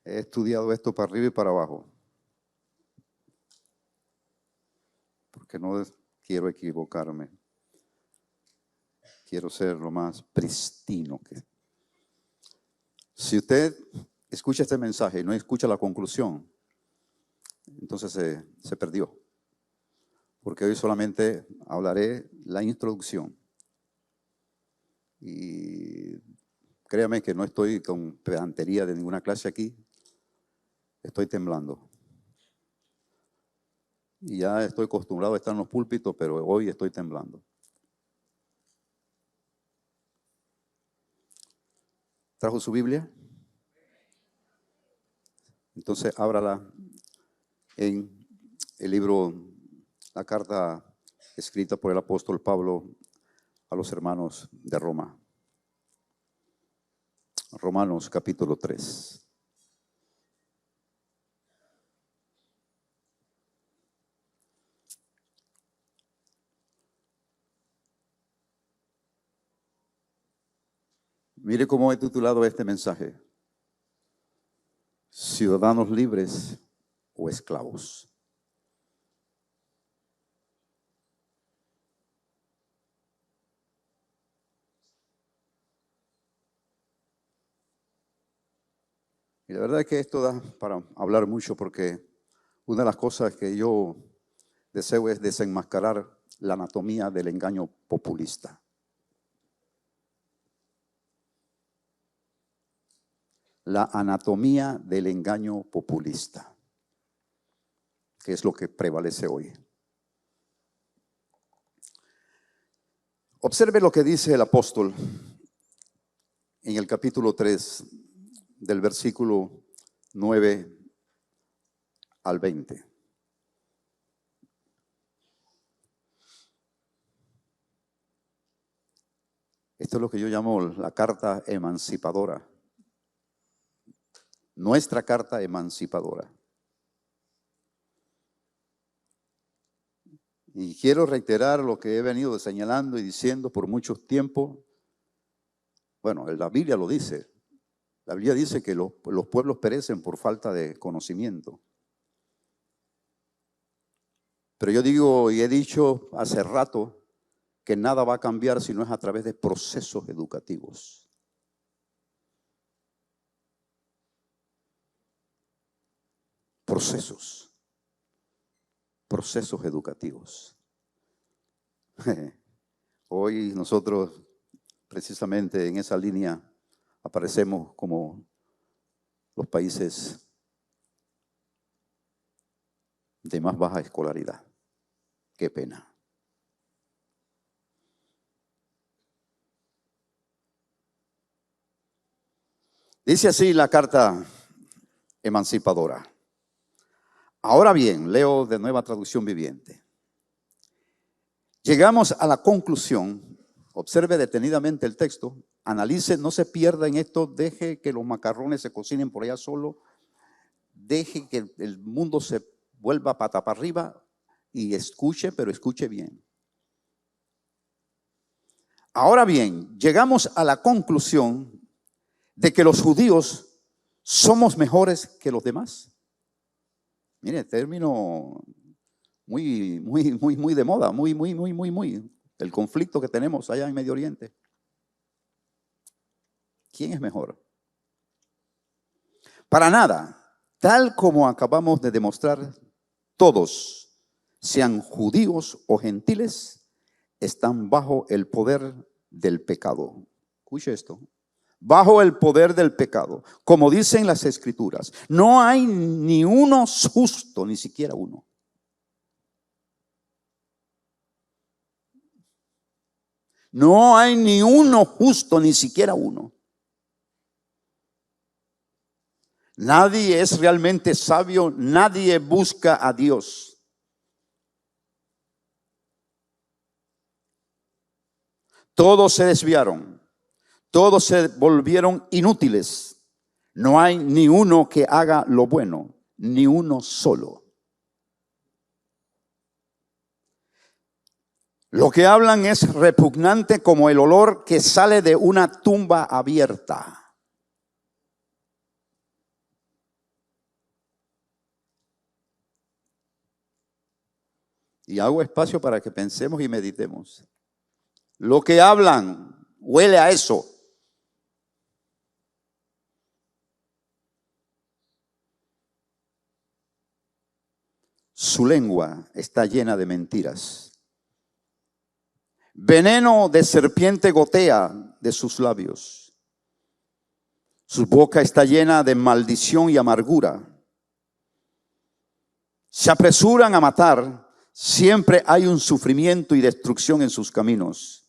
He estudiado esto para arriba y para abajo, porque no quiero equivocarme. Quiero ser lo más pristino que. Si usted escucha este mensaje y no escucha la conclusión, entonces se perdió. Porque hoy solamente hablaré la introducción. Y créame que no estoy con pedantería de ninguna clase aquí. Estoy temblando. Y ya estoy acostumbrado a estar en los púlpitos, pero hoy estoy temblando. ¿Trajo su Biblia? Entonces ábrala en el libro, la carta escrita por el apóstol Pablo a los hermanos de Roma. Romanos capítulo 3. Mire cómo he titulado este mensaje: ciudadanos libres o esclavos. Y la verdad es que esto da para hablar mucho, porque una de las cosas que yo deseo es desenmascarar la anatomía del engaño populista. La anatomía del engaño populista, que es lo que prevalece hoy. Observe lo que dice el apóstol en el capítulo 3, del versículo 9 al 20. Esto es lo que yo llamo la carta emancipadora. Nuestra carta emancipadora. Y quiero reiterar lo que he venido señalando y diciendo por mucho tiempo. Bueno, la Biblia lo dice. La Biblia dice que los pueblos perecen por falta de conocimiento. Pero yo digo y he dicho hace rato que nada va a cambiar si no es a través de procesos educativos. Procesos educativos. Hoy nosotros precisamente en esa línea aparecemos como los países de más baja escolaridad. Qué pena. Dice así la carta emancipadora. Ahora bien, leo de Nueva Traducción Viviente. Llegamos a la conclusión, observe detenidamente el texto, analice, no se pierda en esto, deje que los macarrones se cocinen por allá solo, deje que el mundo se vuelva pata para arriba y escuche, pero escuche bien. Ahora bien, llegamos a la conclusión de que los judíos somos mejores que los demás. Mire, término muy de moda, muy. El conflicto que tenemos allá en Medio Oriente. ¿Quién es mejor? Para nada. Tal como acabamos de demostrar, todos, sean judíos o gentiles, están bajo el poder del pecado. Escuche esto. Bajo el poder del pecado. Como dicen las Escrituras, no hay ni uno justo, ni siquiera uno. No hay ni uno justo, ni siquiera uno. Nadie es realmente sabio, nadie busca a Dios. Todos se desviaron, todos se volvieron inútiles. No hay ni uno que haga lo bueno, ni uno solo. Lo que hablan es repugnante como el olor que sale de una tumba abierta. Y hago espacio para que pensemos y meditemos. Lo que hablan huele a eso. Su lengua está llena de mentiras. Veneno de serpiente gotea de sus labios. Su boca está llena de maldición y amargura. Se apresuran a matar. Siempre hay un sufrimiento y destrucción en sus caminos.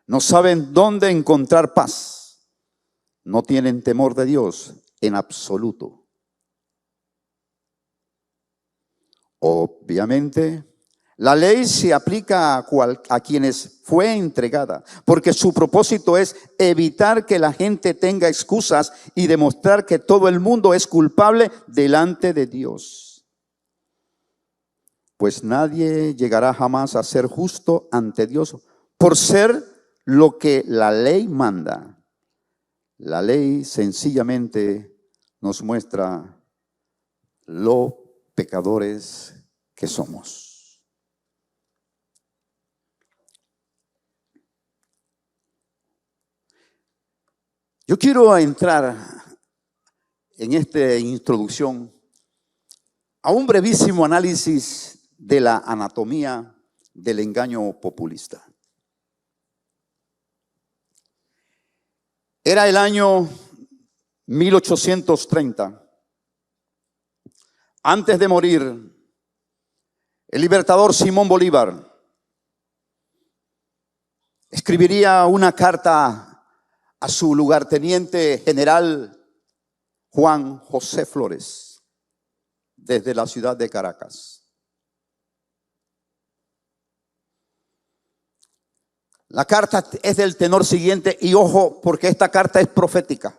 No saben dónde encontrar paz. No tienen temor de Dios en absoluto. Obviamente, la ley se aplica a quienes fue entregada, porque su propósito es evitar que la gente tenga excusas y demostrar que todo el mundo es culpable delante de Dios. Pues nadie llegará jamás a ser justo ante Dios por ser lo que la ley manda. La ley sencillamente nos muestra lo pecadores que somos. Yo quiero entrar en esta introducción a un brevísimo análisis de la anatomía del engaño populista. Era el año 1830. Antes de morir, el libertador Simón Bolívar escribiría una carta a su lugarteniente general Juan José Flores desde la ciudad de Caracas. La carta es del tenor siguiente, y ojo, porque esta carta es profética.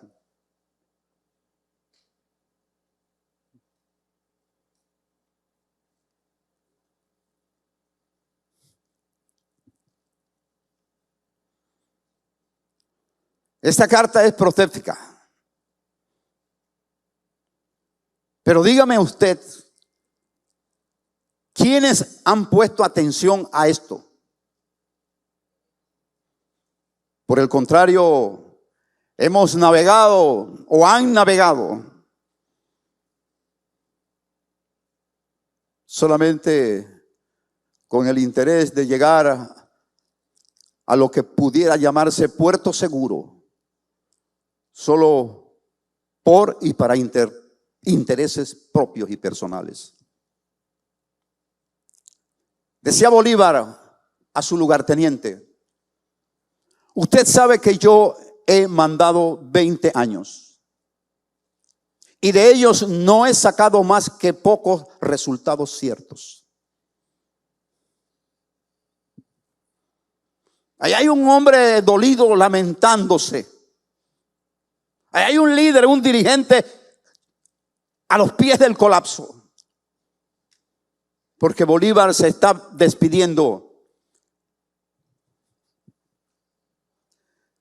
Esta carta es profética. Pero dígame usted, ¿quiénes han puesto atención a esto? Por el contrario, hemos navegado o han navegado solamente con el interés de llegar a lo que pudiera llamarse puerto seguro, solo por y para intereses propios y personales. Decía Bolívar a su lugarteniente: usted sabe que yo he mandado 20 años y de ellos no he sacado más que pocos resultados ciertos. Ahí hay un hombre dolido lamentándose. Ahí hay un líder, un dirigente a los pies del colapso, porque Bolívar se está despidiendo.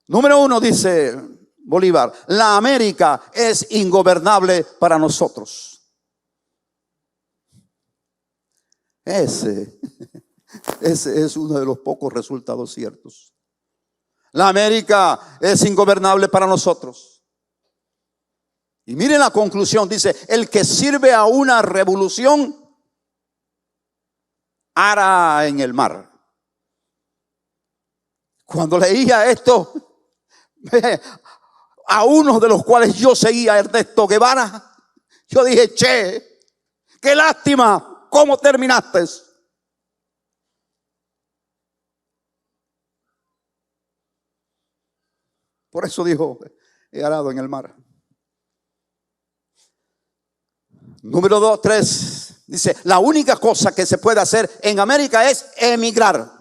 Número uno, dice Bolívar: la América es ingobernable para nosotros. Ese es uno de los pocos resultados ciertos. La América es ingobernable para nosotros. Y miren la conclusión, dice: el que sirve a una revolución ara en el mar. Cuando leía esto, a uno de los cuales yo seguía, Ernesto Guevara, yo dije: che, qué lástima, ¿cómo terminaste? Por eso dijo: he arado en el mar. Número 2, 3, dice: la única cosa que se puede hacer en América es emigrar.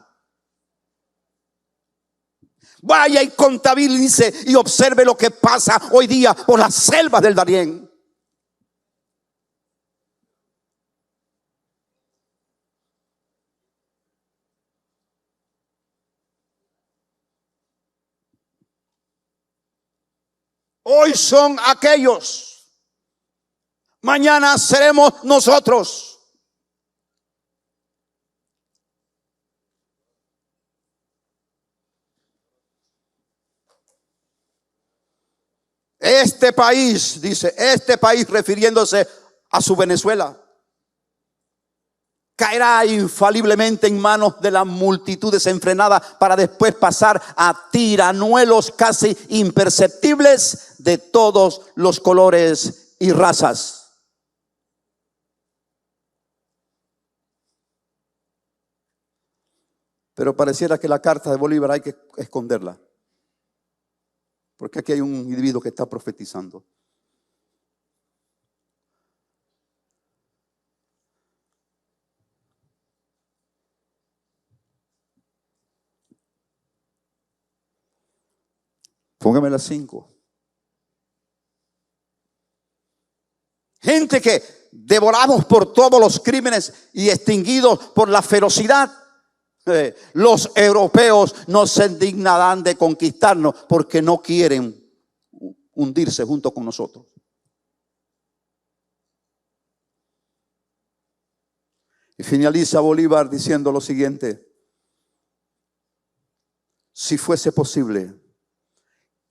Vaya y contabilice y observe lo que pasa hoy día por las selvas del Darién. Hoy son aquellos, mañana seremos nosotros. este país, dice, este país refiriéndose a su Venezuela, caerá infaliblemente en manos de la multitud desenfrenada para después pasar a tiranuelos casi imperceptibles de todos los colores y razas. Pero pareciera que la carta de Bolívar hay que esconderla, porque aquí hay un individuo que está profetizando. Póngame las 5. Gente que devorados por todos los crímenes y extinguidos por la ferocidad, los europeos no se indignarán de conquistarnos porque no quieren hundirse junto con nosotros. Y finaliza Bolívar diciendo lo siguiente: si fuese posible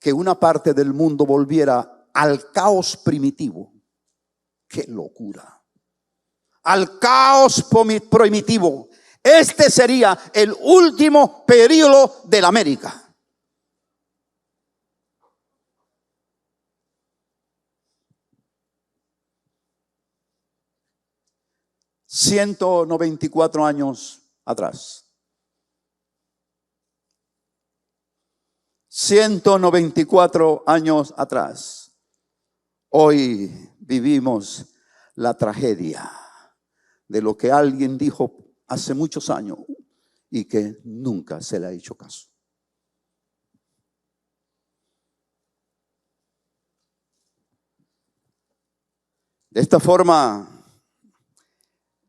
que una parte del mundo volviera al caos primitivo, ¡qué locura! Al caos primitivo. Este sería el último periodo de la América. ...194 años atrás. 194 años atrás. Hoy vivimos la tragedia de lo que alguien dijo hace muchos años y que nunca se le ha hecho caso. De esta forma,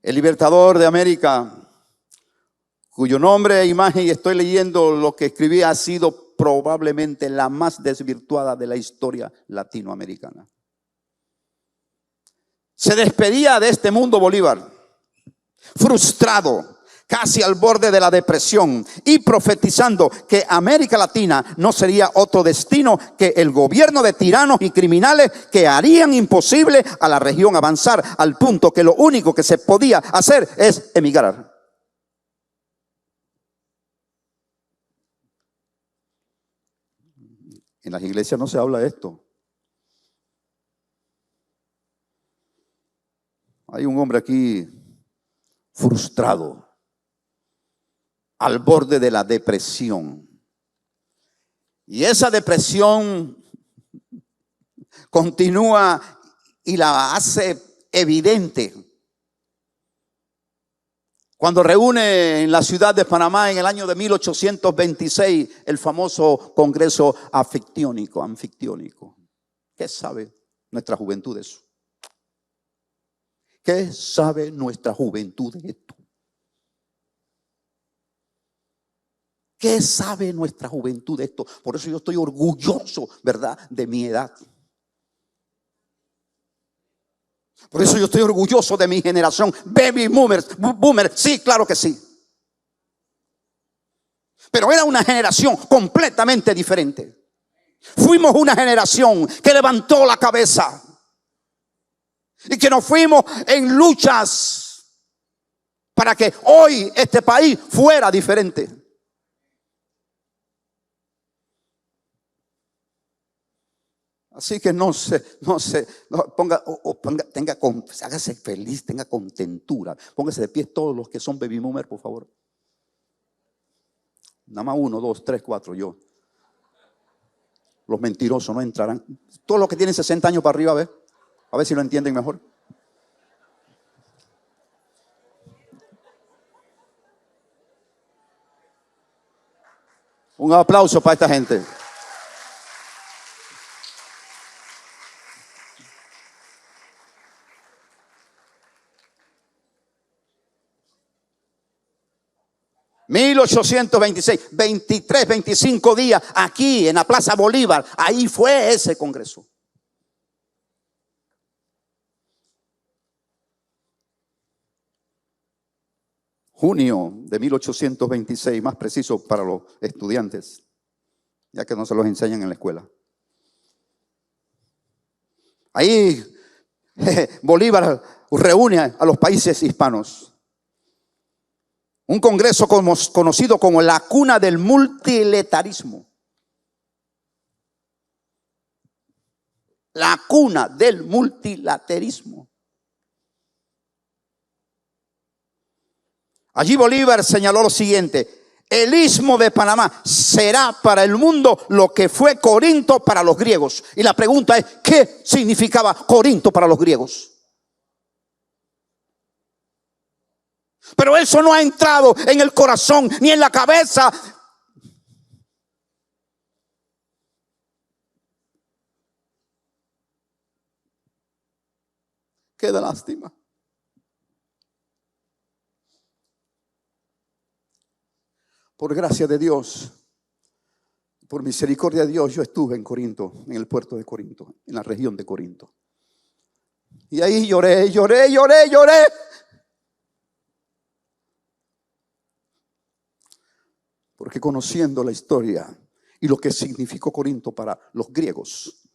el libertador de América, cuyo nombre e imagen, y estoy leyendo lo que escribí, ha sido probablemente la más desvirtuada de la historia latinoamericana. Se despedía de este mundo Bolívar, frustrado, casi al borde de la depresión, y profetizando que América Latina no sería otro destino que el gobierno de tiranos y criminales que harían imposible a la región avanzar, al punto que lo único que se podía hacer es emigrar. En las iglesias no se habla de esto. Hay un hombre aquí frustrado, al borde de la depresión. Y esa depresión continúa y la hace evidente cuando reúne en la ciudad de Panamá en el año de 1826 el famoso Congreso Anfictiónico. ¿Qué sabe nuestra juventud de eso? ¿Qué sabe nuestra juventud de esto? ¿Qué sabe nuestra juventud de esto? Por eso yo estoy orgulloso, ¿verdad?, de mi edad. Por eso yo estoy orgulloso de mi generación. Baby boomer, sí, claro que sí. Pero era una generación completamente diferente. Fuimos una generación que levantó la cabeza y que nos fuimos en luchas para que hoy este país fuera diferente. Así que hágase feliz, tenga contentura. Póngase de pie todos los que son baby boomer, por favor. Nada más 1, 2, 3, 4, yo. Los mentirosos no entrarán. Todos los que tienen 60 años para arriba, a ver si lo entienden mejor. Un aplauso para esta gente. ...1826, 23, 25 días aquí en la Plaza Bolívar. Ahí fue ese congreso. Junio de 1826, más preciso para los estudiantes, ya que no se los enseñan en la escuela. Ahí Bolívar reúne a los países hispanos. Un congreso conocido como la cuna del multilateralismo. La cuna del multilateralismo. Allí Bolívar señaló lo siguiente: el istmo de Panamá será para el mundo lo que fue Corinto para los griegos. Y la pregunta es, ¿qué significaba Corinto para los griegos? Pero eso no ha entrado en el corazón ni en la cabeza. Qué da lástima. Por gracia de Dios, por misericordia de Dios, yo estuve en Corinto, en el puerto de Corinto, en la región de Corinto. Y ahí lloré. Porque conociendo la historia y lo que significó Corinto para los griegos,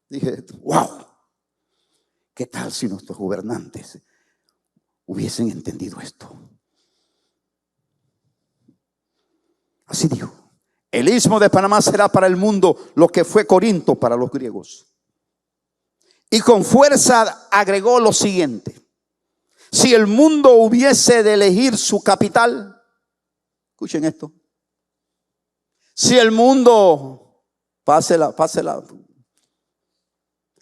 dije, wow, ¿qué tal si nuestros gobernantes hubiesen entendido esto? Así dijo: el istmo de Panamá será para el mundo lo que fue Corinto para los griegos. Y con fuerza agregó lo siguiente: si el mundo hubiese de elegir su capital, escuchen esto, si el mundo, pásela,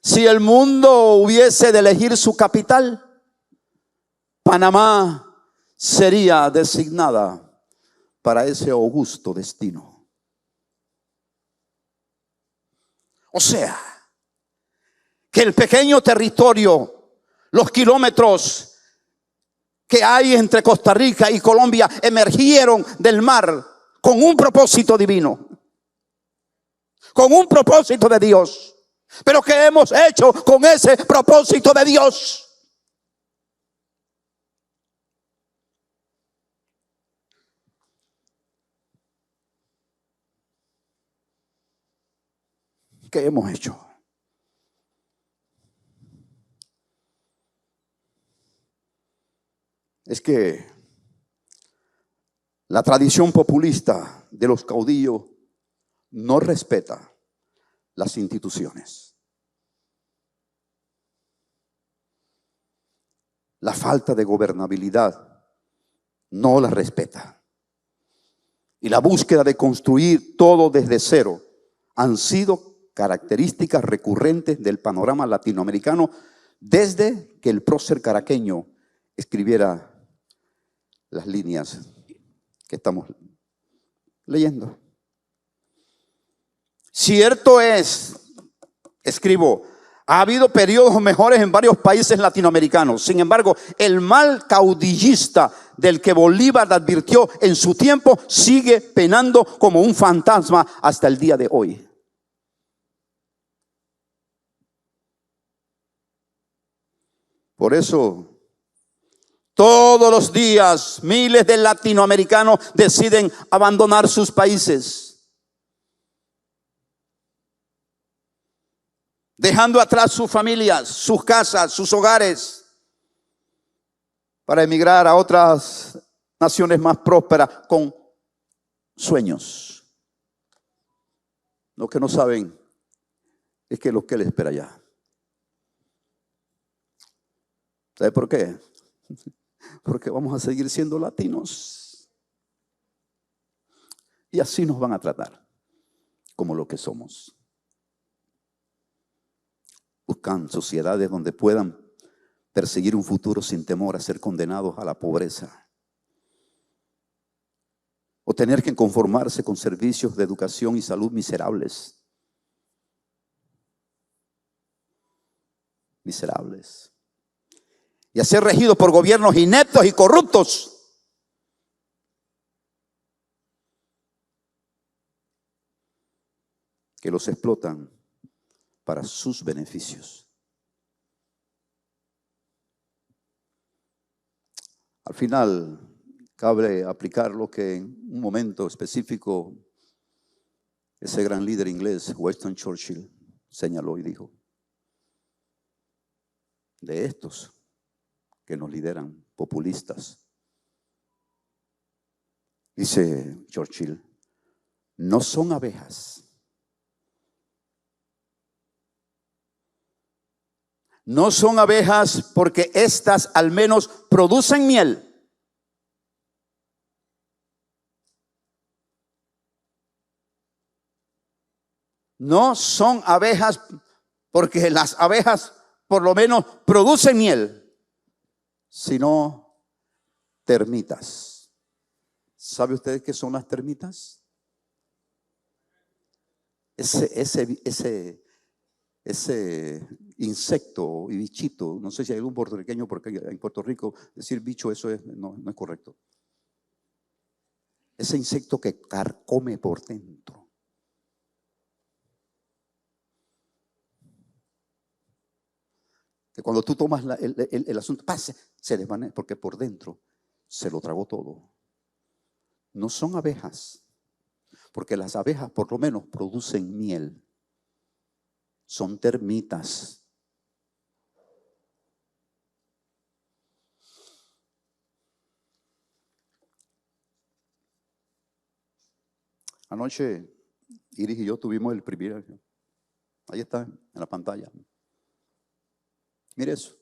si el mundo hubiese de elegir su capital, Panamá sería designada para ese augusto destino. O sea, que el pequeño territorio, los kilómetros que hay entre Costa Rica y Colombia, emergieron del mar con un propósito divino, con un propósito de Dios. Pero ¿qué hemos hecho con ese propósito de Dios? ¿Qué hemos hecho? Es que la tradición populista de los caudillos no respeta las instituciones. La falta de gobernabilidad no la respeta. Y la búsqueda de construir todo desde cero han sido características recurrentes del panorama latinoamericano desde que el prócer caraqueño escribiera las líneas que estamos leyendo. Cierto es, escribo, ha habido periodos mejores en varios países latinoamericanos. Sin embargo, el mal caudillista del que Bolívar advirtió en su tiempo sigue penando como un fantasma hasta el día de hoy. Por eso, todos los días miles de latinoamericanos deciden abandonar sus países, dejando atrás sus familias, sus casas, sus hogares, para emigrar a otras naciones más prósperas con sueños. Lo que no saben es que lo que les espera allá. ¿Sabe por qué? Porque vamos a seguir siendo latinos. Y así nos van a tratar, como lo que somos. Buscan sociedades donde puedan perseguir un futuro sin temor a ser condenados a la pobreza, o tener que conformarse con servicios de educación y salud miserables. Miserables. Y a ser regidos por gobiernos ineptos y corruptos. Que los explotan para sus beneficios. Al final, cabe aplicar lo que en un momento específico ese gran líder inglés, Winston Churchill, señaló y dijo: de estos que nos lideran, populistas. Dice Churchill, no son abejas. No son abejas porque éstas al menos producen miel. No son abejas porque las abejas por lo menos producen miel, sino termitas. ¿Sabe usted qué son las termitas? Ese insecto y bichito, no sé si hay algún puertorriqueño, porque en Puerto Rico decir bicho eso no es correcto. Ese insecto que carcome por dentro. Que cuando tú tomas el asunto, se desvanece, porque por dentro se lo tragó todo. No son abejas, porque las abejas por lo menos producen miel. Son termitas. Anoche Iris y yo tuvimos el privilegio. Ahí está, en la pantalla. Mire eso.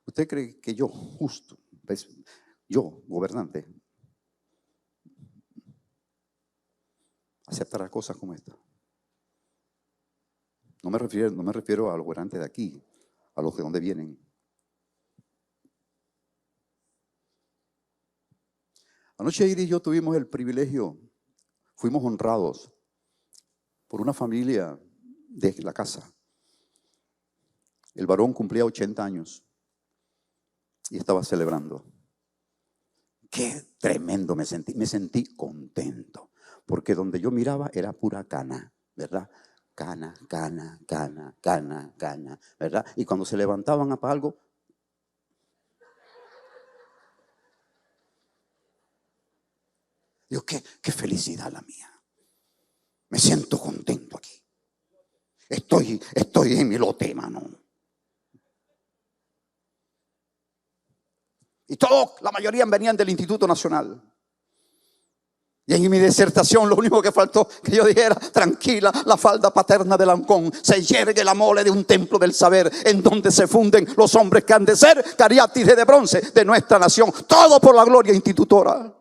¿Usted cree que yo, justo, yo, gobernante, aceptará cosas como esta? No me refiero a los gobernantes de aquí, a los de donde vienen. Anoche Iris y yo tuvimos el privilegio, fuimos honrados por una familia de la casa. El varón cumplía 80 años y estaba celebrando. Qué tremendo me sentí contento, porque donde yo miraba era pura cana, ¿verdad? Cana, cana, cana, cana, cana, ¿verdad? Y cuando se levantaban para algo, digo, qué felicidad la mía. Me siento contento aquí. Estoy en mi lote, mano. Y la mayoría venían del Instituto Nacional. Y en mi disertación lo único que faltó que yo dijera, tranquila, la falda paterna del Ancón, se yergue la mole de un templo del saber, en donde se funden los hombres que han de ser cariátides de bronce de nuestra nación. Todo por la gloria institutora.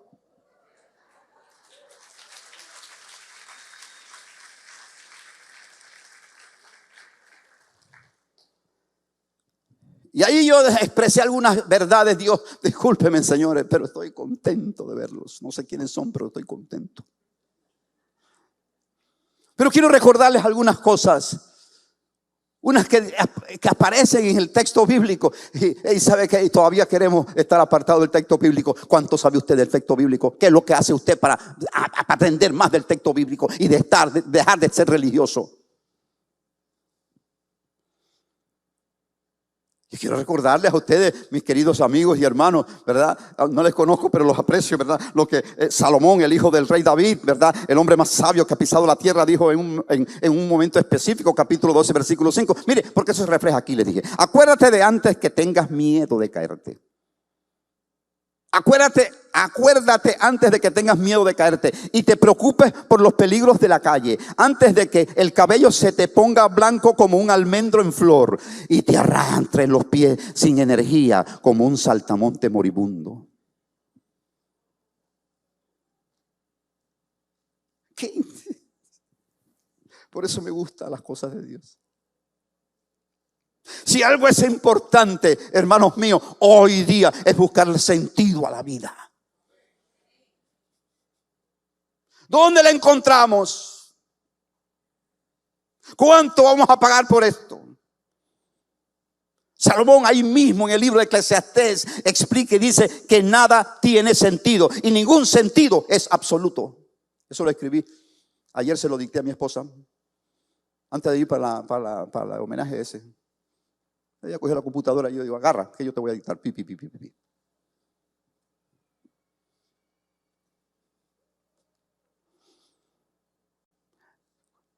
Y ahí yo expresé algunas verdades. Dios, discúlpenme, señores, pero estoy contento de verlos. No sé quiénes son, pero estoy contento. Pero quiero recordarles algunas cosas. Unas que aparecen en el texto bíblico. Y sabe que todavía queremos estar apartados del texto bíblico. ¿Cuánto sabe usted del texto bíblico? ¿Qué es lo que hace usted para aprender más del texto bíblico y dejar de ser religioso? Y quiero recordarles a ustedes, mis queridos amigos y hermanos, ¿verdad? No les conozco, pero los aprecio, ¿verdad? Lo que Salomón, el hijo del rey David, ¿verdad? El hombre más sabio que ha pisado la tierra, dijo en un momento específico, capítulo 12, versículo 5. Mire, porque eso se refleja aquí, le dije. Acuérdate de antes que tengas miedo de caerte. Acuérdate antes de que tengas miedo de caerte y te preocupes por los peligros de la calle, antes de que el cabello se te ponga blanco como un almendro en flor y te arrastres los pies sin energía como un saltamonte moribundo. ¿Qué? Por eso me gustan las cosas de Dios. Si algo es importante, hermanos míos, hoy día es buscarle sentido a la vida. ¿Dónde la encontramos? ¿Cuánto vamos a pagar por esto? Salomón ahí mismo en el libro de Eclesiastés explica y dice que nada tiene sentido y ningún sentido es absoluto. Eso lo escribí. Ayer se lo dicté a mi esposa antes de ir para el homenaje ese. Ella cogió la computadora y yo digo, agarra, que yo te voy a dictar. Pi.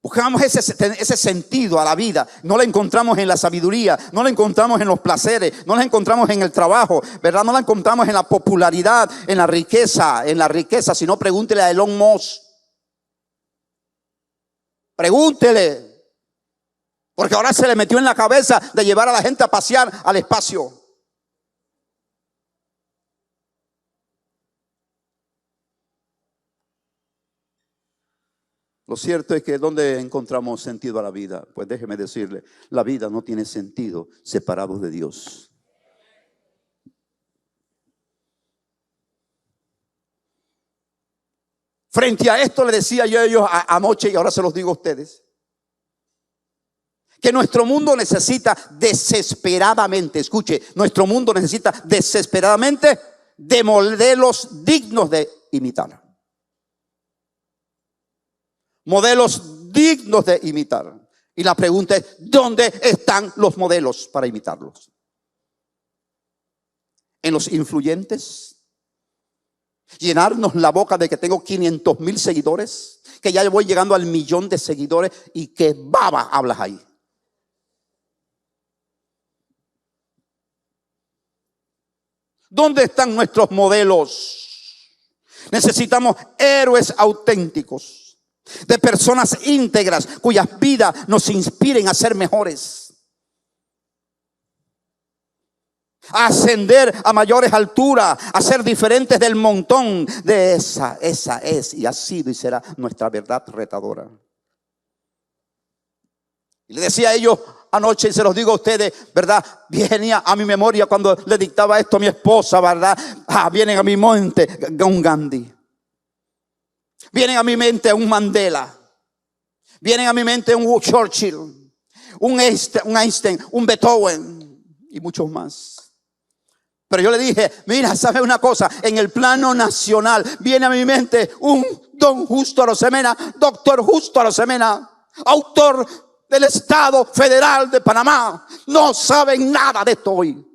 Buscamos ese sentido a la vida. No lo encontramos en la sabiduría, no lo encontramos en los placeres, no lo encontramos en el trabajo, ¿verdad? No lo encontramos en la popularidad, en la riqueza, sino pregúntele a Elon Musk. Pregúntele. Porque ahora se le metió en la cabeza de llevar a la gente a pasear al espacio. Lo cierto es que ¿dónde encontramos sentido a la vida? Pues déjeme decirle, la vida no tiene sentido separados de Dios. Frente a esto le decía yo a ellos anoche y ahora se los digo a ustedes, que nuestro mundo necesita desesperadamente, escuche, nuestro mundo necesita desesperadamente de modelos dignos de imitar. Modelos dignos de imitar. Y la pregunta es, ¿dónde están los modelos para imitarlos? ¿En los influyentes? ¿Llenarnos la boca de que tengo 500,000 seguidores? Que ya voy llegando al 1,000,000 de seguidores y qué baba hablas ahí. ¿Dónde están nuestros modelos? Necesitamos héroes auténticos, de personas íntegras cuyas vidas nos inspiren a ser mejores, a ascender a mayores alturas, a ser diferentes del montón. De esa es y ha sido y será nuestra verdad retadora. Y le decía a ellos anoche, y se los digo a ustedes, ¿verdad? Venía a mi memoria cuando le dictaba esto a mi esposa, ¿verdad? Vienen a mi mente un Gandhi. Vienen a mi mente un Mandela. Vienen a mi mente un Churchill, un Einstein, un Beethoven y muchos más. Pero yo le dije, mira, ¿sabe una cosa? En el plano nacional viene a mi mente un don Justo Arosemena, doctor Justo Arosemena, autor del Estado Federal de Panamá. No saben nada de esto hoy,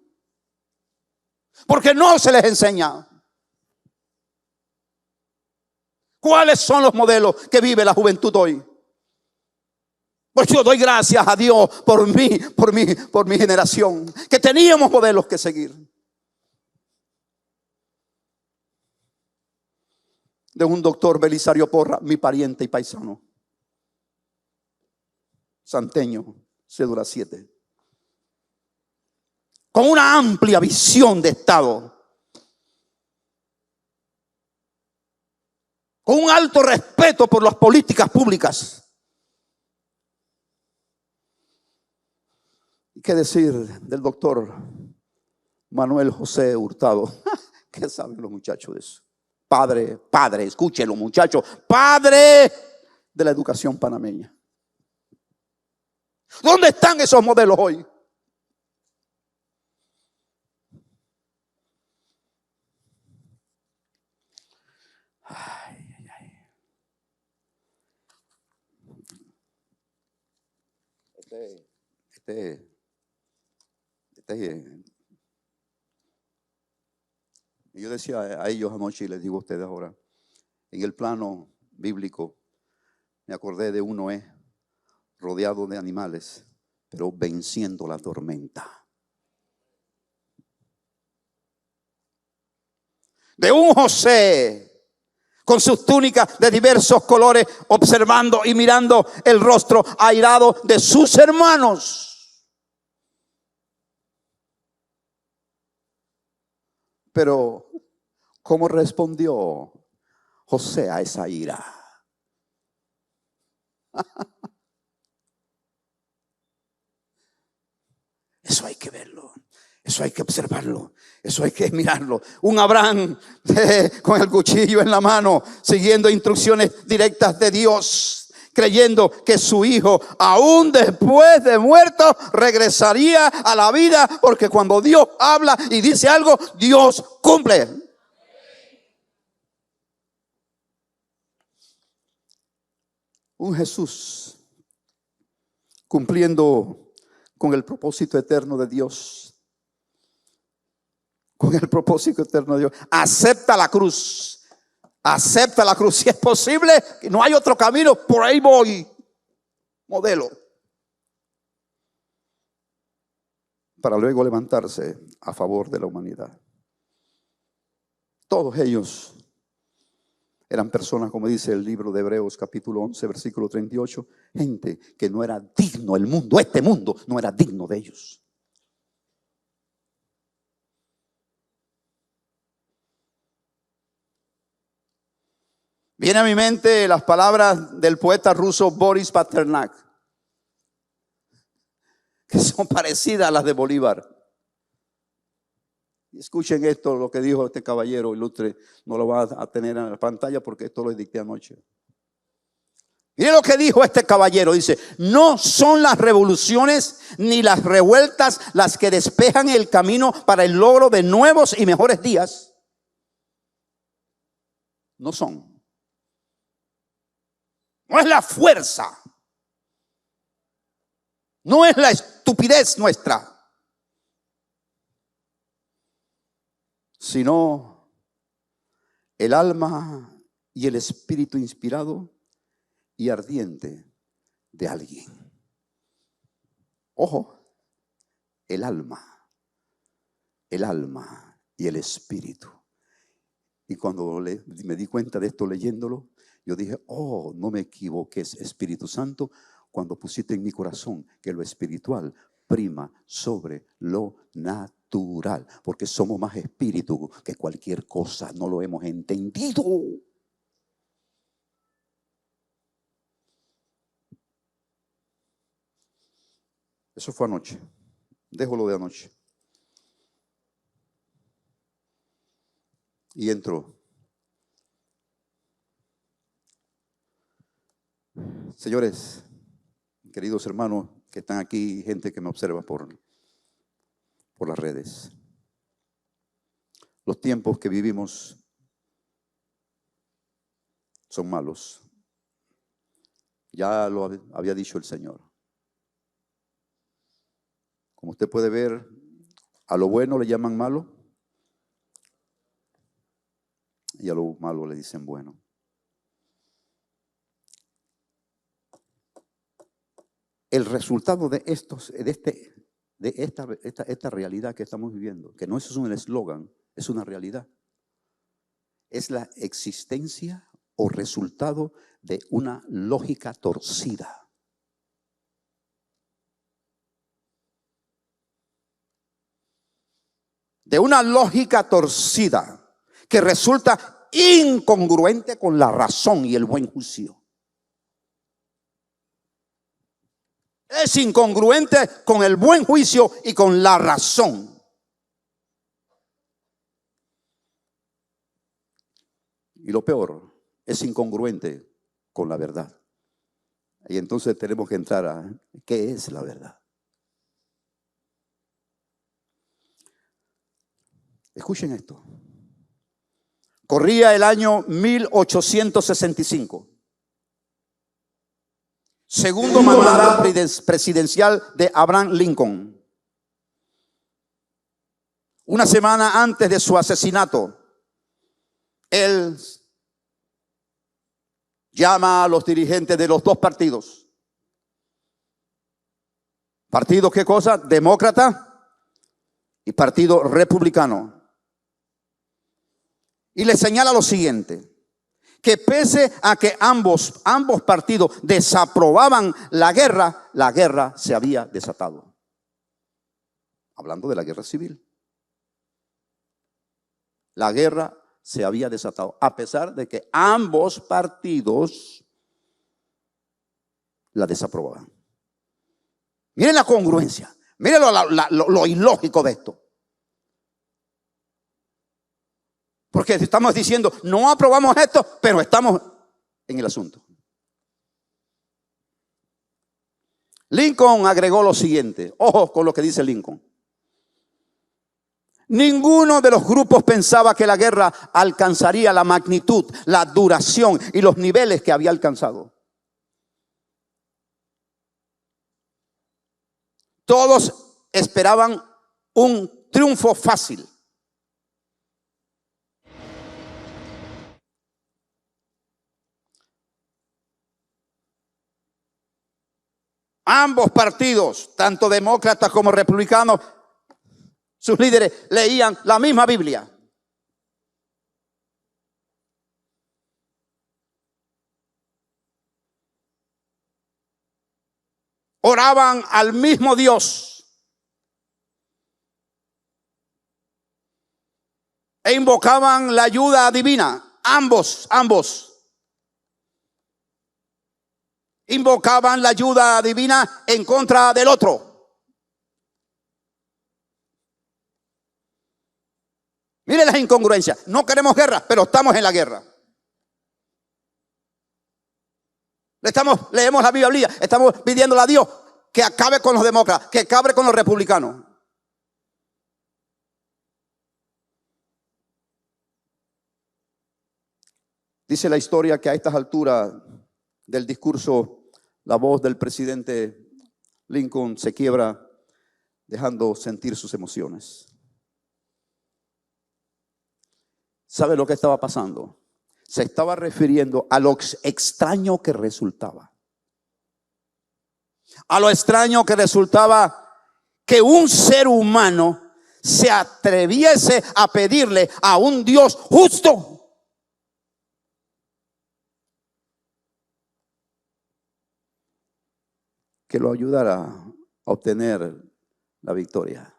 porque no se les enseña. ¿Cuáles son los modelos que vive la juventud hoy? Pues yo doy gracias a Dios por mi generación, que teníamos modelos que seguir. De un doctor Belisario Porra, mi pariente y paisano, santeño, cédula 7, con una amplia visión de Estado, con un alto respeto por las políticas públicas. ¿Y qué decir del doctor Manuel José Hurtado? ¿Qué saben los muchachos de eso? Padre, escúchenlo muchachos, padre de la educación panameña. ¿Dónde están esos modelos hoy? Yo decía a ellos anoche y les digo a ustedes ahora, en el plano bíblico, me acordé de un Noé rodeado de animales, pero venciendo la tormenta. De un José con sus túnicas de diversos colores, observando y mirando el rostro airado de sus hermanos. Pero ¿cómo respondió José a esa ira? Eso hay que verlo, eso hay que observarlo, eso hay que mirarlo. Un Abraham con el cuchillo en la mano, siguiendo instrucciones directas de Dios, creyendo que su hijo, aún después de muerto, regresaría a la vida, porque cuando Dios habla y dice algo, Dios cumple. Un Jesús cumpliendo con el propósito eterno de Dios. Con el propósito eterno de Dios. Acepta la cruz. Acepta la cruz. Si es posible, no hay otro camino, por ahí voy. modelo, para luego levantarse a favor de la humanidad. Todos ellos eran personas, como dice el libro de Hebreos capítulo 11, versículo 38, gente que no era digno, el mundo, este mundo no era digno de ellos. Viene a mi mente las palabras del poeta ruso Boris Pasternak, que son parecidas a las de Bolívar. Escuchen esto, lo que dijo este caballero ilustre. No lo va a tener en la pantalla porque esto lo dicté anoche. Miren lo que dijo este caballero. Dice: no son las revoluciones ni las revueltas las que despejan el camino para el logro de nuevos y mejores días. No son. No es la fuerza. No es la estupidez nuestra. Sino el alma y el espíritu inspirado y ardiente de alguien. Ojo, el alma y el espíritu. Y cuando me di cuenta de esto leyéndolo, yo dije: oh, no me equivoqué, Espíritu Santo, cuando pusiste en mi corazón que lo espiritual prima sobre lo natural, porque somos más espíritu que cualquier cosa. No lo hemos entendido. Eso fue anoche. Dejo lo de anoche. Y entro. Señores, queridos hermanos que están aquí, gente que me observa por las redes. Los tiempos que vivimos son malos. Ya lo había dicho el Señor. Como usted puede ver, a lo bueno le llaman malo y a lo malo le dicen bueno. El resultado de esta realidad que estamos viviendo, que no es un eslogan, es una realidad, es la existencia o resultado de una lógica torcida. De una lógica torcida que resulta incongruente con la razón y el buen juicio. Es incongruente con el buen juicio y con la razón. Y lo peor, es incongruente con la verdad. Y entonces tenemos que entrar a ¿qué es la verdad? Escuchen esto. Corría el año 1865. Segundo mandato presidencial de Abraham Lincoln. Una semana antes de su asesinato, él llama a los dirigentes de los dos partidos. ¿Partido qué cosa? Demócrata y partido republicano. Y le señala lo siguiente: que pese a que ambos partidos desaprobaban la guerra se había desatado. Hablando de la guerra civil. La guerra se había desatado, a pesar de que ambos partidos la desaprobaban. Miren la congruencia, miren lo ilógico de esto. Porque estamos diciendo, no aprobamos esto, pero estamos en el asunto. Lincoln agregó lo siguiente, ojo con lo que dice Lincoln. Ninguno de los grupos pensaba que la guerra alcanzaría la magnitud, la duración y los niveles que había alcanzado. Todos esperaban un triunfo fácil. Ambos partidos, tanto demócratas como republicanos, sus líderes leían la misma Biblia. Oraban al mismo Dios e invocaban la ayuda divina. Ambos invocaban la ayuda divina en contra del otro. Miren las incongruencias. No queremos guerra, pero estamos en la guerra. Leemos la Biblia, estamos pidiéndole a Dios que acabe con los demócratas, que acabe con los republicanos. Dice la historia que a estas alturas del discurso, la voz del presidente Lincoln se quiebra, dejando sentir sus emociones. ¿Sabe lo que estaba pasando? Se estaba refiriendo a lo extraño que resultaba. A lo extraño que resultaba que un ser humano se atreviese a pedirle a un Dios justo que lo ayudara a obtener la victoria.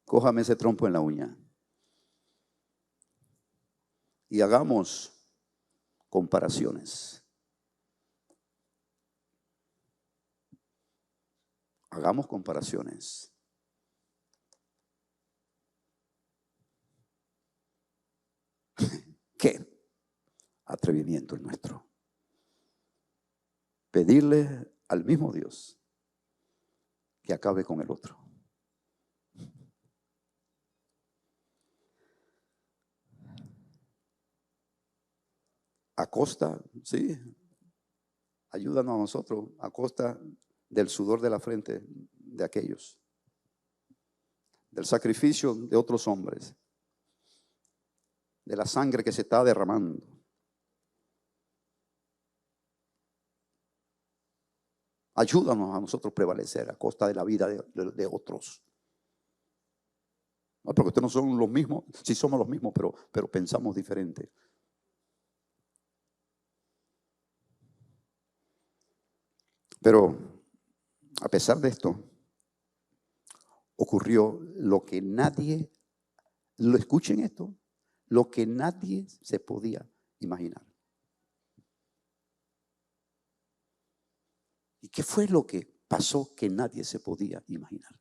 Cójame ese trompo en la uña y hagamos comparaciones. Hagamos comparaciones. ¿Qué atrevimiento el nuestro? Pedirle al mismo Dios que acabe con el otro. A costa, sí, ayúdanos a nosotros, a costa del sudor de la frente de aquellos, del sacrificio de otros hombres, de la sangre que se está derramando. Ayúdanos a nosotros prevalecer a costa de la vida de otros. No, porque ustedes no son los mismos, sí somos los mismos, pero pensamos diferente. Pero a pesar de esto, ocurrió lo que nadie, escuchen esto, lo que nadie se podía imaginar. ¿Y qué fue lo que pasó que nadie se podía imaginar?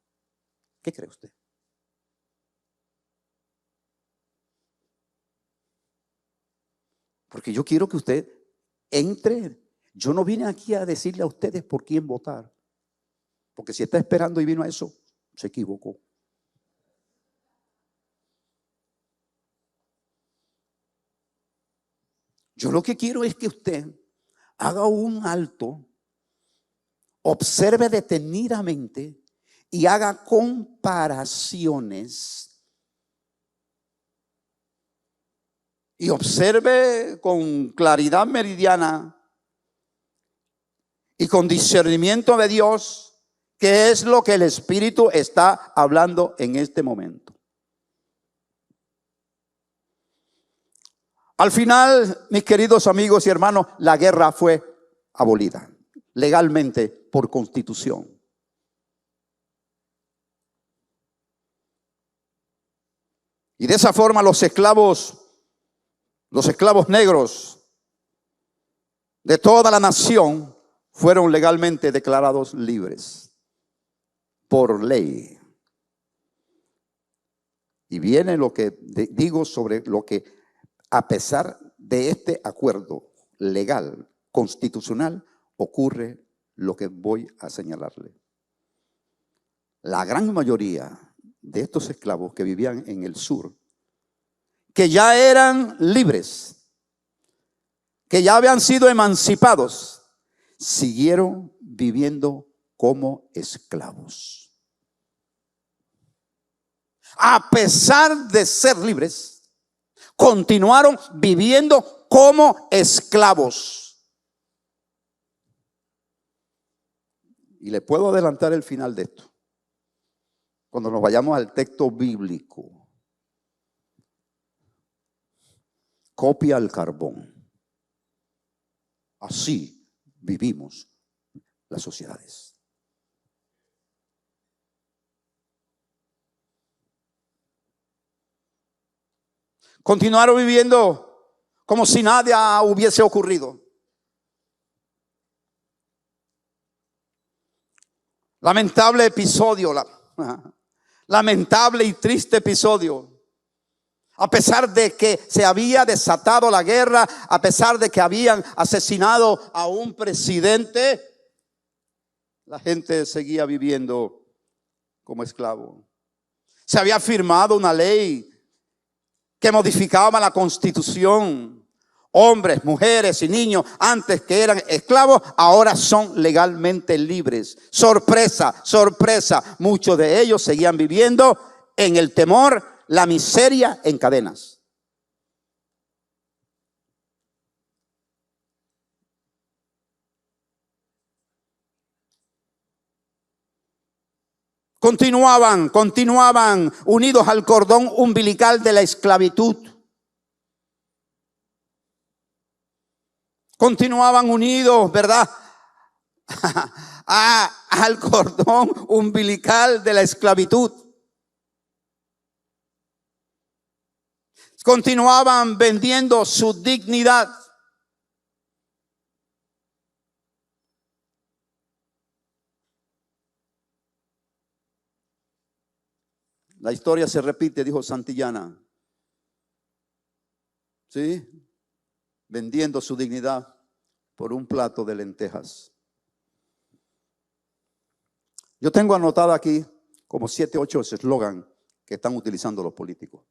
¿Qué cree usted? Porque yo quiero que usted entre. Yo no vine aquí a decirle a ustedes por quién votar. Porque si está esperando y vino a eso, se equivocó. Yo lo que quiero es que usted haga un alto, observe detenidamente y haga comparaciones. Y observe con claridad meridiana y con discernimiento de Dios qué es lo que el Espíritu está hablando en este momento. Al final, mis queridos amigos y hermanos, la guerra fue abolida legalmente por constitución. Y de esa forma los esclavos negros de toda la nación fueron legalmente declarados libres por ley. Y viene lo que digo sobre lo que, a pesar de este acuerdo legal, constitucional, ocurre lo que voy a señalarle. La gran mayoría de estos esclavos que vivían en el sur, que ya eran libres, que ya habían sido emancipados, siguieron viviendo como esclavos. A pesar de ser libres, continuaron viviendo como esclavos. Y le puedo adelantar el final de esto. Cuando nos vayamos al texto bíblico. Copia al carbón. Así vivimos las sociedades. Continuaron viviendo como si nada hubiese ocurrido. Lamentable episodio, lamentable y triste episodio. A pesar de que se había desatado la guerra, a pesar de que habían asesinado a un presidente, la gente seguía viviendo como esclavo. Se había firmado una ley que modificaba la Constitución. Hombres, mujeres y niños, antes que eran esclavos, ahora son legalmente libres. Sorpresa, sorpresa. Muchos de ellos seguían viviendo en el temor, la miseria, en cadenas. Continuaban unidos al cordón umbilical de la esclavitud. Continuaban unidos, ¿verdad? Al cordón umbilical de la esclavitud. Continuaban vendiendo su dignidad. La historia se repite, dijo Santillana. ¿Sí? Vendiendo su dignidad por un plato de lentejas. Yo tengo anotado aquí como 7, 8 eslogan que están utilizando los políticos.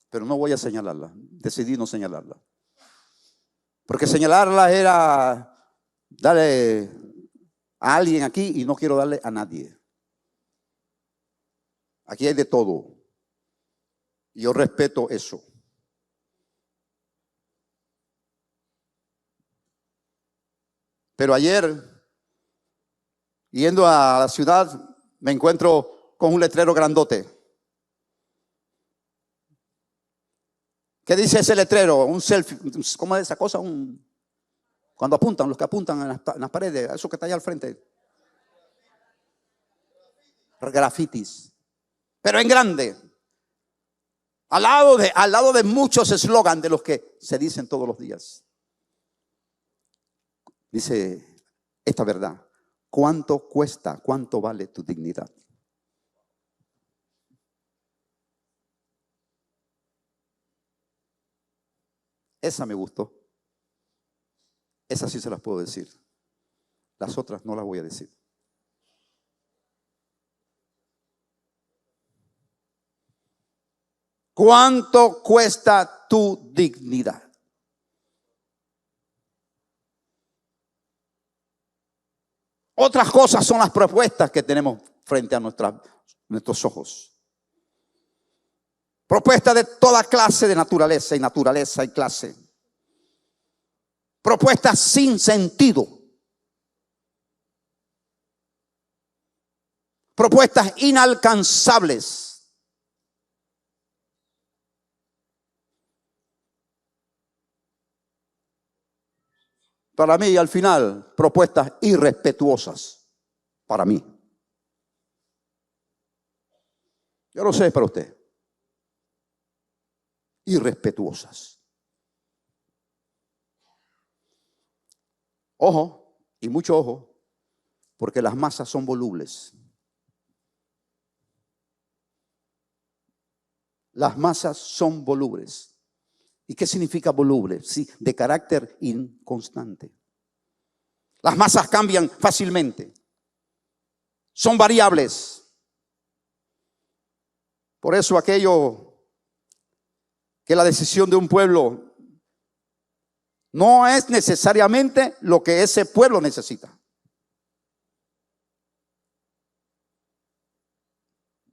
Pero no voy a señalarla. Decidí no señalarla. Porque señalarla era darle a alguien aquí y no quiero darle a nadie. Aquí hay de todo. Y yo respeto eso. Pero ayer, yendo a la ciudad, me encuentro con un letrero grandote. ¿Qué dice ese letrero? Un selfie. ¿Cómo es esa cosa? Cuando apuntan, los que apuntan en las paredes, eso que está allá al frente. Grafitis. Pero en grande. Al lado de muchos eslogans de los que se dicen todos los días. Dice esta verdad. ¿Cuánto cuesta, cuánto vale tu dignidad? Esa me gustó. Esa sí se las puedo decir. Las otras no las voy a decir. ¿Cuánto cuesta tu dignidad? Otras cosas son las propuestas que tenemos frente a nuestros ojos. Propuestas de toda clase de naturaleza y clase. Propuestas sin sentido. Propuestas inalcanzables. Para mí, al final, propuestas irrespetuosas. Para mí. Yo no sé para usted. Irrespetuosas. Ojo, y mucho ojo, porque las masas son volubles. Las masas son volubles. ¿Y qué significa voluble? Sí, de carácter inconstante. Las masas cambian fácilmente. Son variables. Por eso aquello que la decisión de un pueblo no es necesariamente lo que ese pueblo necesita.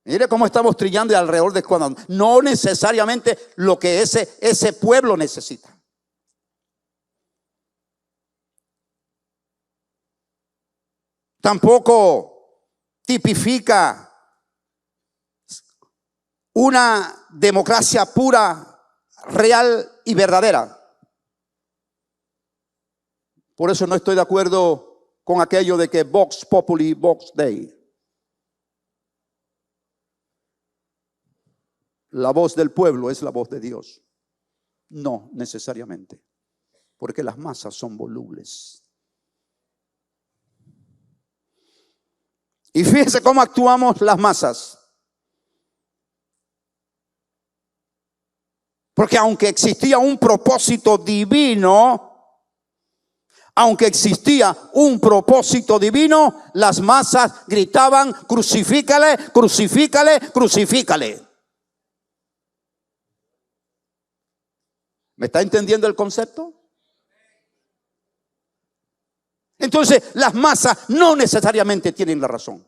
Mire cómo estamos trillando alrededor de cuando no necesariamente lo que ese pueblo necesita. tampoco tipifica una democracia pura, real y verdadera. Por eso no estoy de acuerdo con aquello de que Vox Populi, Vox Dei. La voz del pueblo es la voz de Dios. No necesariamente, porque las masas son volubles. Y fíjese cómo actuamos las masas. Porque aunque existía un propósito divino, las masas gritaban: crucifícale, crucifícale, crucifícale. ¿Me está entendiendo el concepto? Entonces, las masas no necesariamente tienen la razón.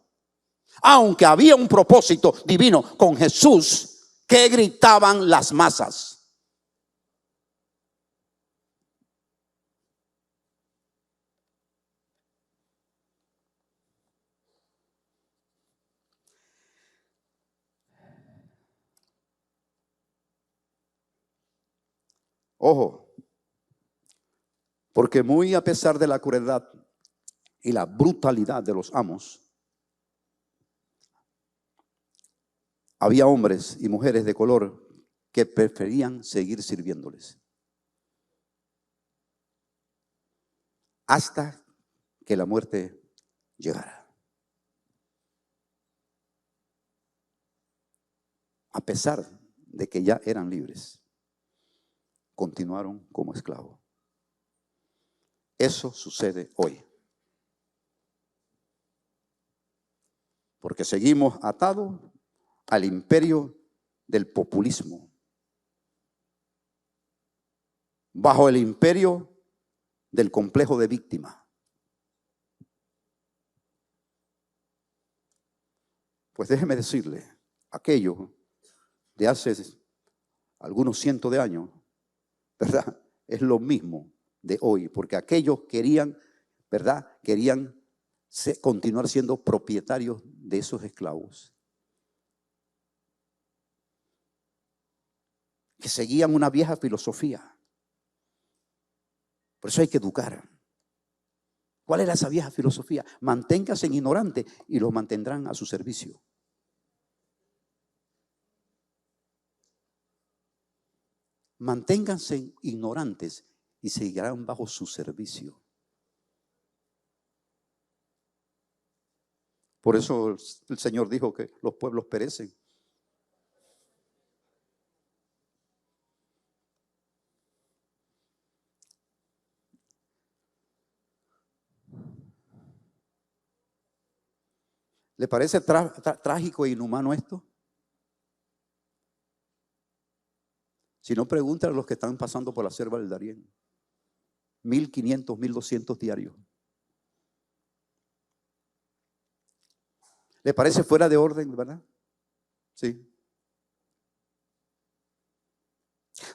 Aunque había un propósito divino con Jesús, ¿qué gritaban las masas? Ojo, porque muy a pesar de la crueldad y la brutalidad de los amos, había hombres y mujeres de color que preferían seguir sirviéndoles hasta que la muerte llegara. A pesar de que ya eran libres, continuaron como esclavos. Eso sucede hoy. Porque seguimos atados al imperio del populismo, bajo el imperio del complejo de víctima. Pues déjeme decirle, aquello de hace algunos cientos de años, ¿verdad?, es lo mismo de hoy, porque aquellos querían, ¿verdad?, querían continuar siendo propietarios de esos esclavos, que seguían una vieja filosofía. Por eso hay que educar. ¿Cuál era esa vieja filosofía? Manténgase ignorante y los mantendrán a su servicio. Manténganse ignorantes y seguirán bajo su servicio. Por eso el Señor dijo que los pueblos perecen. ¿Le parece trágico e inhumano esto? Si no, pregúntale a los que están pasando por la selva del Darién. 1.500, 1.200 diarios. ¿Le parece fuera de orden, verdad? Sí.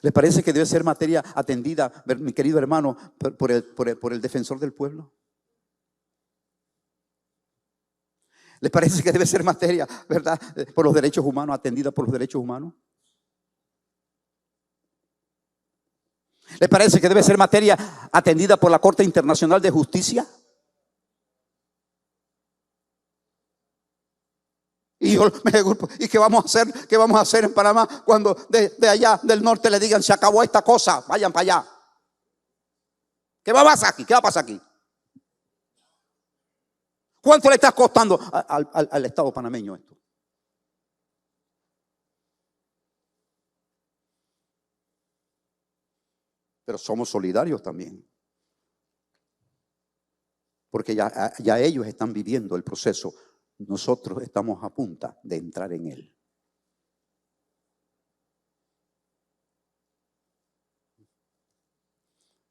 ¿Le parece que debe ser materia atendida, mi querido hermano, por el defensor del pueblo? ¿Le parece que debe ser materia, verdad, por los derechos humanos, atendida por los derechos humanos? ¿Le parece que debe ser materia atendida por la Corte Internacional de Justicia? Y yo me disculpo, ¿y qué vamos a hacer? ¿Qué vamos a hacer en Panamá cuando de allá del norte le digan: se acabó esta cosa, vayan para allá? ¿Qué va a pasar aquí? ¿Qué va a pasar aquí? ¿Cuánto le está costando al Estado panameño esto? Pero somos solidarios también, porque ya ellos están viviendo el proceso. Nosotros estamos a punto de entrar en él.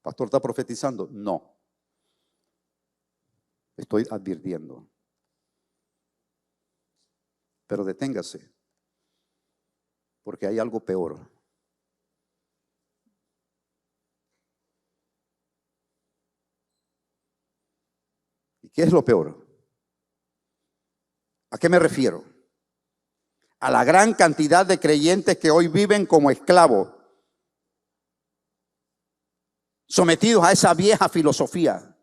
¿Pastor está profetizando? No. Estoy advirtiendo. Pero deténgase, porque hay algo peor. ¿Y qué es lo peor? ¿A qué me refiero? A la gran cantidad de creyentes que hoy viven como esclavos, sometidos a esa vieja filosofía.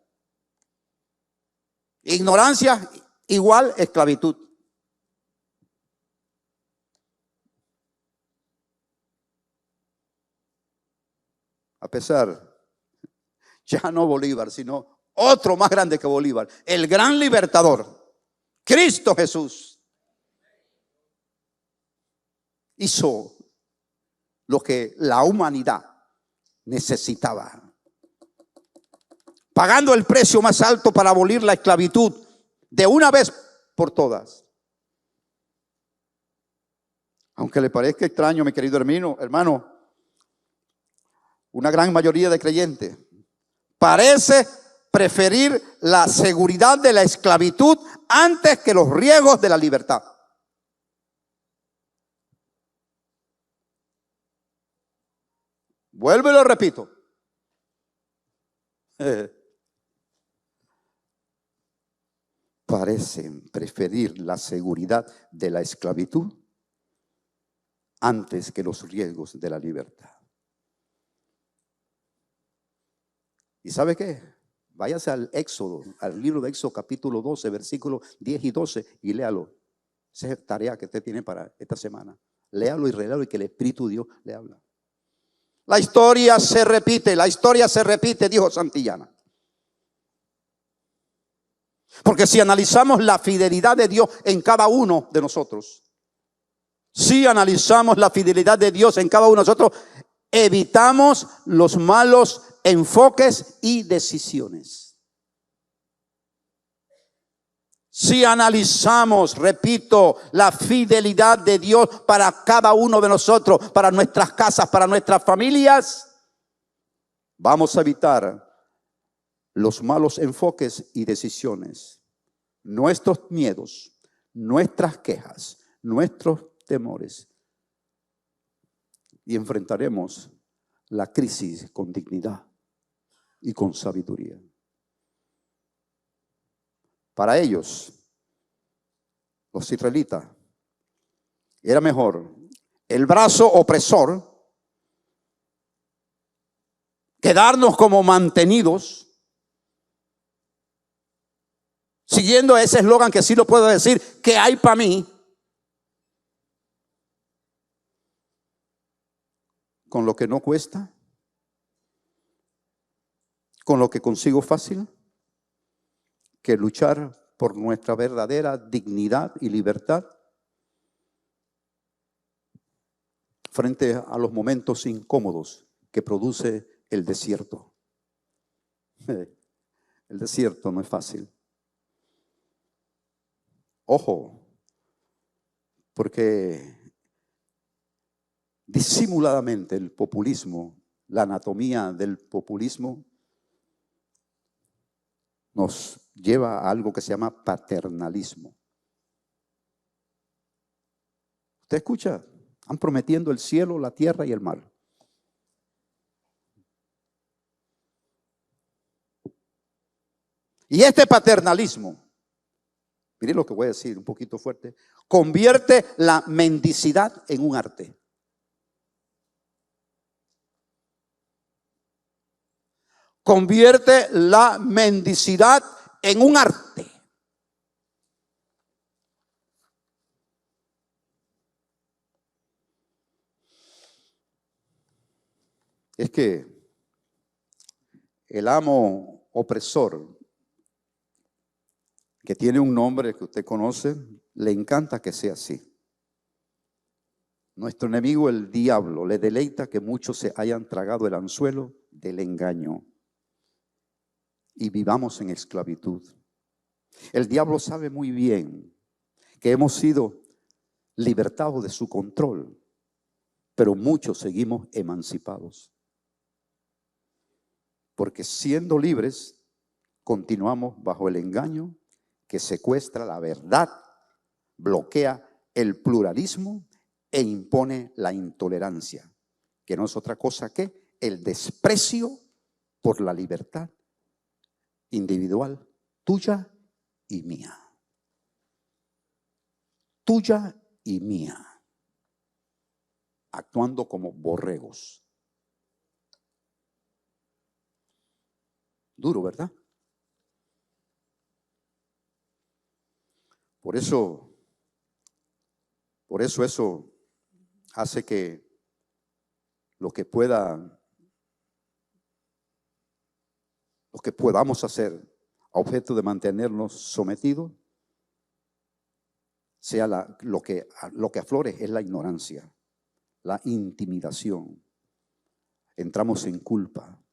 Ignorancia igual esclavitud. A pesar, ya no Bolívar, sino otro más grande que Bolívar, el gran libertador, Cristo Jesús, hizo lo que la humanidad necesitaba, pagando el precio más alto para abolir la esclavitud de una vez por todas. Aunque le parezca extraño, mi querido hermano, una gran mayoría de creyentes parece preferir la seguridad de la esclavitud antes que los riesgos de la libertad. Vuelvo y lo repito. Parecen preferir la seguridad de la esclavitud antes que los riesgos de la libertad. ¿Y sabe qué? Váyase al Éxodo, al libro de Éxodo capítulo 12, versículos 10 y 12 y léalo. Esa es tarea que usted tiene para esta semana. Léalo y reléalo y que el Espíritu de Dios le habla. La historia se repite, dijo Santillana. Porque si analizamos la fidelidad de Dios en cada uno de nosotros, evitamos los malos enfoques y decisiones. Si analizamos, repito, la fidelidad de Dios para cada uno de nosotros, para nuestras casas, para nuestras familias, vamos a evitar los malos enfoques y decisiones, nuestros miedos, nuestras quejas, nuestros temores, y enfrentaremos la crisis con dignidad y con sabiduría. Para ellos, los israelitas, era mejor el brazo opresor, quedarnos como mantenidos, siguiendo ese eslogan que sí lo puedo decir, ¿qué hay para mí? Con lo que no cuesta, con lo que consigo fácil, que luchar por nuestra verdadera dignidad y libertad frente a los momentos incómodos que produce el desierto. El desierto no es fácil. Ojo, porque disimuladamente el populismo, la anatomía del populismo, nos lleva a algo que se llama paternalismo. ¿Usted escucha? Están prometiendo el cielo, la tierra y el mar. Y este paternalismo, mire lo que voy a decir un poquito fuerte, convierte la mendicidad en un arte. Convierte la mendicidad en un arte. Es que el amo opresor, que tiene un nombre que usted conoce, le encanta que sea así. Nuestro enemigo, el diablo, le deleita que muchos se hayan tragado el anzuelo del engaño y vivamos en esclavitud. El diablo sabe muy bien que hemos sido libertados de su control, pero muchos seguimos emancipados. Porque siendo libres, continuamos bajo el engaño que secuestra la verdad, bloquea el pluralismo e impone la intolerancia, que no es otra cosa que el desprecio por la libertad individual tuya y mía. tuya y mía, actuando como borregos. Duro, ¿verdad? Por eso eso hace que lo que podamos hacer a objeto de mantenernos sometidos, sea lo que aflore es la ignorancia, la intimidación. Entramos en culpa,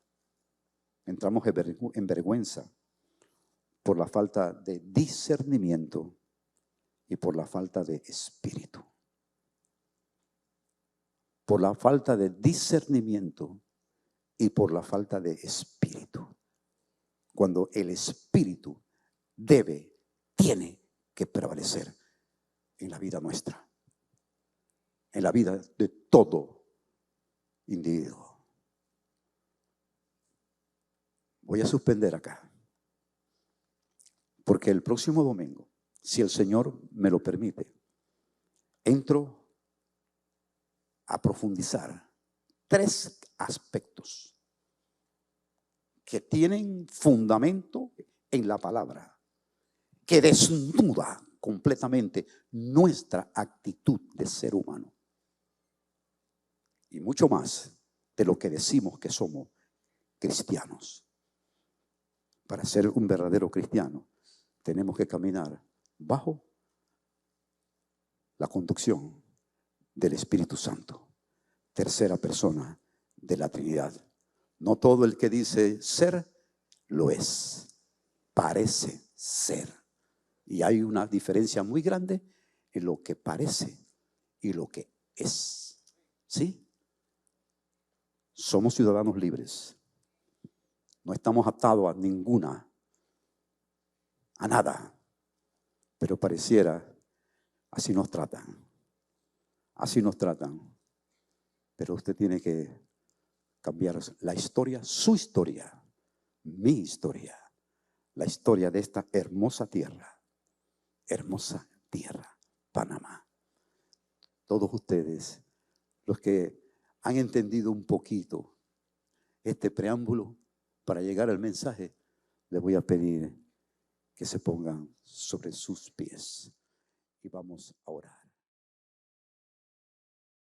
entramos en vergüenza por la falta de discernimiento y por la falta de espíritu. Por la falta de discernimiento y por la falta de espíritu. Cuando el espíritu tiene que prevalecer en la vida nuestra, en la vida de todo individuo. Voy a suspender acá, porque el próximo domingo, si el Señor me lo permite, entro a profundizar 3 aspectos que tienen fundamento en la palabra, que desnuda completamente nuestra actitud de ser humano. Y mucho más de lo que decimos que somos cristianos. Para ser un verdadero cristiano, tenemos que caminar bajo la conducción del Espíritu Santo, tercera persona de la Trinidad. No todo el que dice ser, lo es. Parece ser. Y hay una diferencia muy grande en lo que parece y lo que es. ¿Sí? Somos ciudadanos libres. No estamos atados a nada. Pero pareciera, así nos tratan. Así nos tratan. Pero usted tiene que cambiar la historia, su historia, mi historia, la historia de esta hermosa tierra, Panamá. Todos ustedes, los que han entendido un poquito este preámbulo para llegar al mensaje, les voy a pedir que se pongan sobre sus pies.